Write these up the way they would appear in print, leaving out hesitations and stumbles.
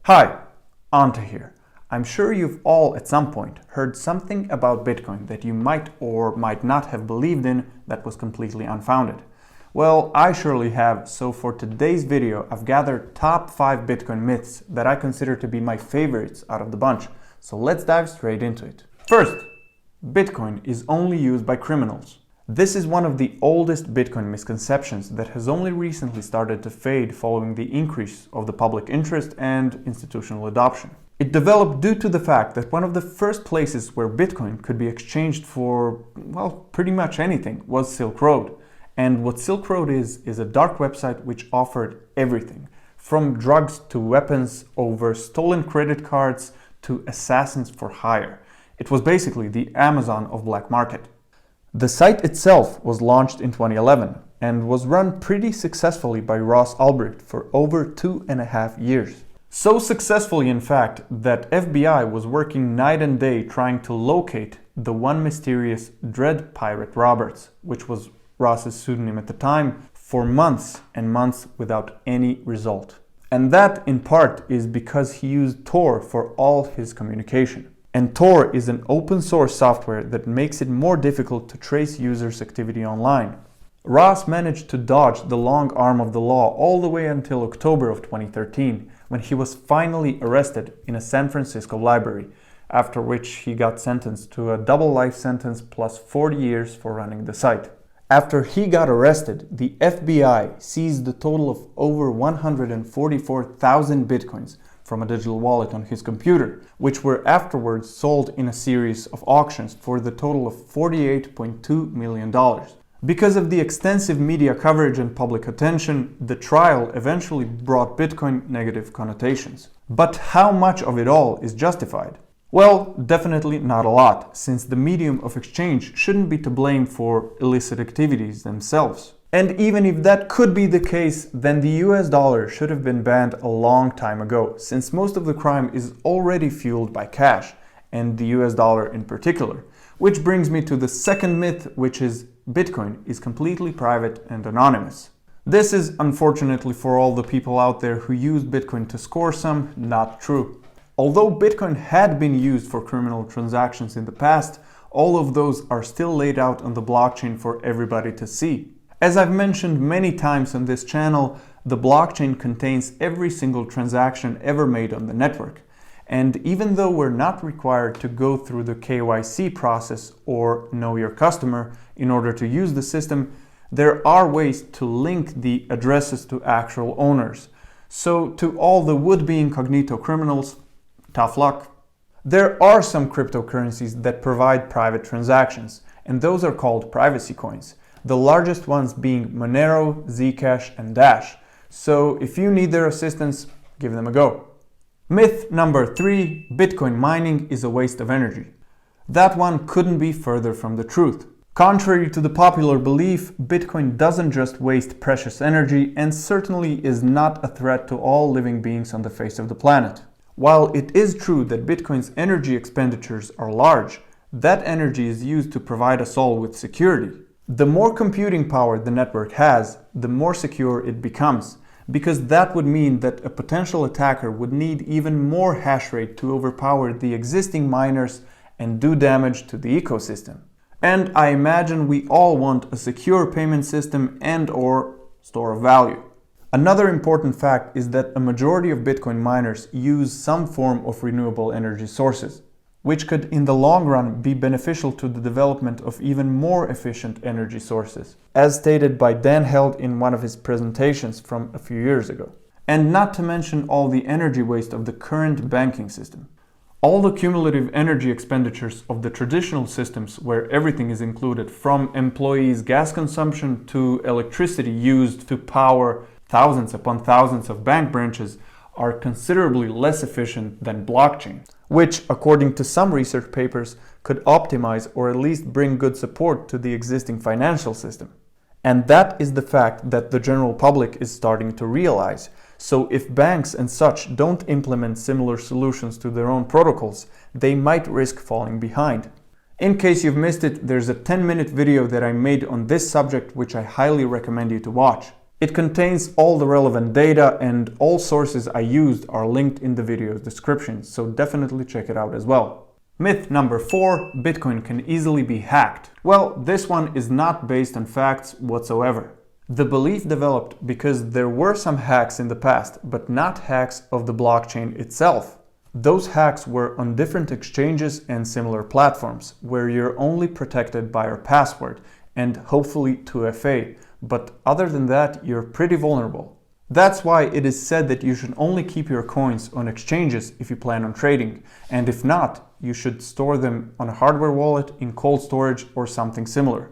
Hi, Ante here. I'm sure you've all at some point heard something about Bitcoin that you might or might not have believed in that was completely unfounded. Well, I surely have, so for today's video I've gathered top 5 Bitcoin myths that I consider to be my favorites out of the bunch. So let's dive straight into it. First, Bitcoin is only used by criminals. This is one of the oldest Bitcoin misconceptions that has only recently started to fade following the increase of the public interest and institutional adoption. It developed due to the fact that one of the first places where Bitcoin could be exchanged for, well, pretty much anything was Silk Road. And what Silk Road is a dark website which offered everything, from drugs to weapons, over stolen credit cards to assassins for hire. It was basically the Amazon of black market. The site itself was launched in 2011 and was run pretty successfully by Ross Ulbricht for over 2.5 years. So successfully, in fact, that FBI was working night and day trying to locate the one mysterious Dread Pirate Roberts, which was Ross's pseudonym at the time, for months and months without any result. And that, in part, is because he used Tor for all his communication. And Tor is an open source software that makes it more difficult to trace users' activity online. Ross managed to dodge the long arm of the law all the way until October of 2013, when he was finally arrested in a San Francisco library, after which he got sentenced to a double life sentence plus 40 years for running the site. After he got arrested, the FBI seized a total of over 144,000 bitcoins from a digital wallet on his computer, which were afterwards sold in a series of auctions for the total of $48.2 million. Because of the extensive media coverage and public attention, the trial eventually brought Bitcoin negative connotations. But how much of it all is justified? Well, definitely not a lot, since the medium of exchange shouldn't be to blame for illicit activities themselves. And even if that could be the case, then the US dollar should have been banned a long time ago, since most of the crime is already fueled by cash, and the US dollar in particular. Which brings me to the second myth, which is Bitcoin is completely private and anonymous. This is, unfortunately for all the people out there who use Bitcoin to score some, not true. Although Bitcoin had been used for criminal transactions in the past, all of those are still laid out on the blockchain for everybody to see. As I've mentioned many times on this channel, the blockchain contains every single transaction ever made on the network. And even though we're not required to go through the KYC process or know your customer in order to use the system, there are ways to link the addresses to actual owners. So to all the would-be incognito criminals, tough luck. There are some cryptocurrencies that provide private transactions, and those are called privacy coins. The largest ones being Monero, Zcash, and Dash. So if you need their assistance, give them a go. Myth number 3, Bitcoin mining is a waste of energy. That one couldn't be further from the truth. Contrary to the popular belief, Bitcoin doesn't just waste precious energy and certainly is not a threat to all living beings on the face of the planet. While it is true that Bitcoin's energy expenditures are large, that energy is used to provide us all with security. The more computing power the network has, the more secure it becomes, because that would mean that a potential attacker would need even more hash rate to overpower the existing miners and do damage to the ecosystem. And I imagine we all want a secure payment system and/or store of value. Another important fact is that a majority of Bitcoin miners use some form of renewable energy sources, which could in the long run be beneficial to the development of even more efficient energy sources, as stated by Dan Held in one of his presentations from a few years ago. And not to mention all the energy waste of the current banking system. All the cumulative energy expenditures of the traditional systems where everything is included, from employees' gas consumption to electricity used to power thousands upon thousands of bank branches, are considerably less efficient than blockchain, which, according to some research papers, could optimize or at least bring good support to the existing financial system. And that is the fact that the general public is starting to realize. So if banks and such don't implement similar solutions to their own protocols, they might risk falling behind. In case you've missed it, there's a 10-minute video that I made on this subject which I highly recommend you to watch. It contains all the relevant data, and all sources I used are linked in the video's description, so definitely check it out as well. Myth number 4, Bitcoin can easily be hacked. Well, this one is not based on facts whatsoever. The belief developed because there were some hacks in the past, but not hacks of the blockchain itself. Those hacks were on different exchanges and similar platforms, where you're only protected by your password and hopefully 2FA, but other than that, you're pretty vulnerable. That's why it is said that you should only keep your coins on exchanges if you plan on trading, and if not, you should store them on a hardware wallet, in cold storage, or something similar.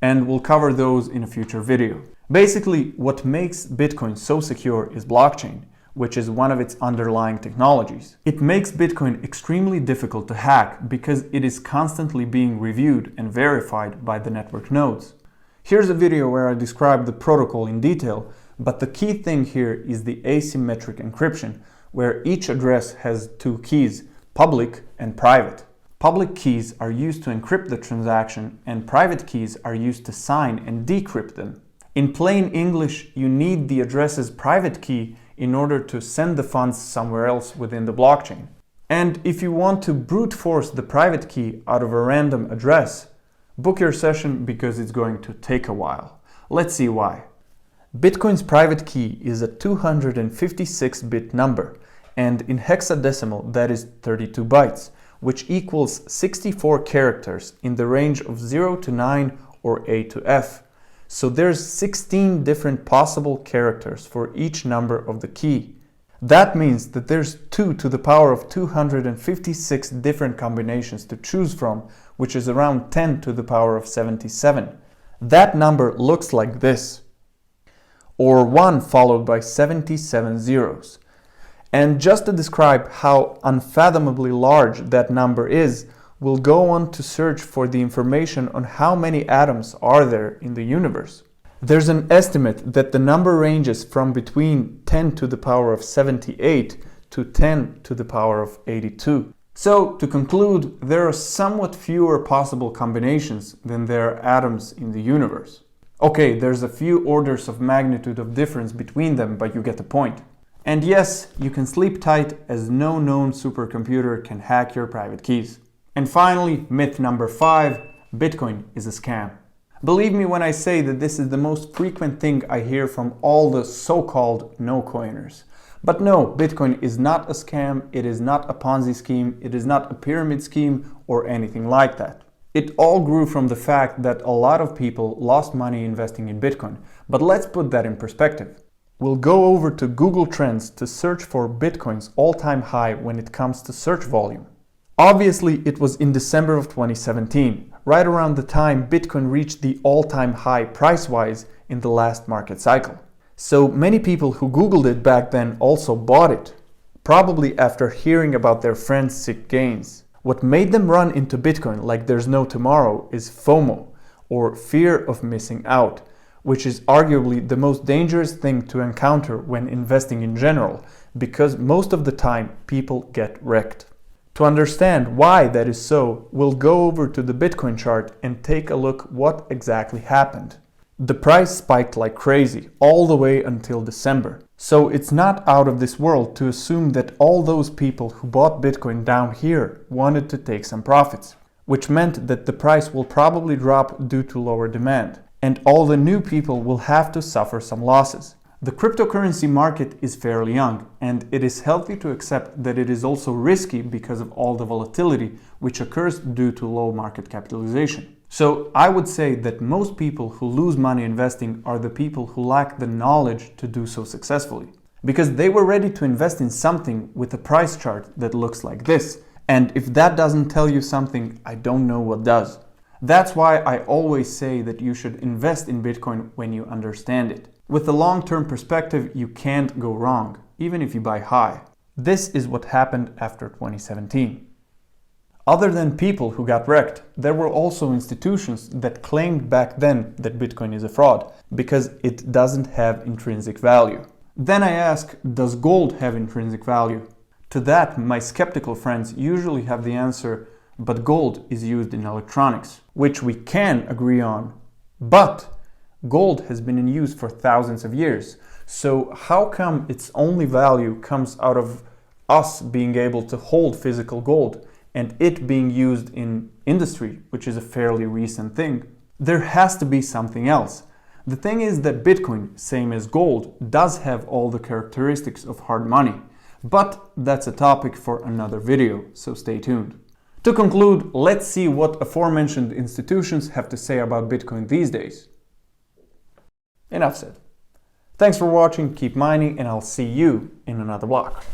And we'll cover those in a future video. Basically, what makes Bitcoin so secure is blockchain, which is one of its underlying technologies. It makes Bitcoin extremely difficult to hack because it is constantly being reviewed and verified by the network nodes. Here's a video where I describe the protocol in detail, but the key thing here is the asymmetric encryption, where each address has two keys, public and private. Public keys are used to encrypt the transaction, and private keys are used to sign and decrypt them. In plain English, you need the address's private key in order to send the funds somewhere else within the blockchain. And if you want to brute force the private key out of a random address, book your session because it's going to take a while. Let's see why. Bitcoin's private key is a 256-bit number, and in hexadecimal that is 32 bytes, which equals 64 characters in the range of 0 to 9 or A to F. So there's 16 different possible characters for each number of the key. That means that there's 2 to the power of 256 different combinations to choose from, which is around 10 to the power of 77. That number looks like this, or 1 followed by 77 zeros. And just to describe how unfathomably large that number is, we'll go on to search for the information on how many atoms are there in the universe. There's an estimate that the number ranges from between 10 to the power of 78 to 10 to the power of 82. So, to conclude, there are somewhat fewer possible combinations than there are atoms in the universe. Okay, there's a few orders of magnitude of difference between them, but you get the point. And yes, you can sleep tight, as no known supercomputer can hack your private keys. And finally, myth number 5, Bitcoin is a scam. Believe me when I say that this is the most frequent thing I hear from all the so-called no-coiners. But no, Bitcoin is not a scam, it is not a Ponzi scheme, it is not a pyramid scheme or anything like that. It all grew from the fact that a lot of people lost money investing in Bitcoin. But let's put that in perspective. We'll go over to Google Trends to search for Bitcoin's all-time high when it comes to search volume. Obviously, it was in December of 2017, right around the time Bitcoin reached the all-time high price-wise in the last market cycle. So many people who Googled it back then also bought it, probably after hearing about their friends' sick gains. What made them run into Bitcoin like there's no tomorrow is FOMO, or fear of missing out, which is arguably the most dangerous thing to encounter when investing in general, because most of the time people get wrecked. To understand why that is so, we'll go over to the Bitcoin chart and take a look what exactly happened. The price spiked like crazy all the way until December. So it's not out of this world to assume that all those people who bought Bitcoin down here wanted to take some profits, which meant that the price will probably drop due to lower demand, and all the new people will have to suffer some losses. The cryptocurrency market is fairly young, and it is healthy to accept that it is also risky because of all the volatility which occurs due to low market capitalization. So I would say that most people who lose money investing are the people who lack the knowledge to do so successfully, because they were ready to invest in something with a price chart that looks like this. And if that doesn't tell you something, I don't know what does. That's why I always say that you should invest in Bitcoin when you understand it. With a long-term perspective, you can't go wrong, even if you buy high. This is what happened after 2017. Other than people who got wrecked, there were also institutions that claimed back then that Bitcoin is a fraud because it doesn't have intrinsic value. Then I ask, does gold have intrinsic value? To that, my skeptical friends usually have the answer, but gold is used in electronics, which we can agree on. But Gold has been in use for thousands of years. So how come its only value comes out of us being able to hold physical gold and it being used in industry, which is a fairly recent thing? There has to be something else. The thing is that Bitcoin, same as gold, does have all the characteristics of hard money. But that's a topic for another video, so stay tuned. To conclude, let's see what aforementioned institutions have to say about Bitcoin these days. Enough said. Thanks for watching, keep mining, and I'll see you in another block.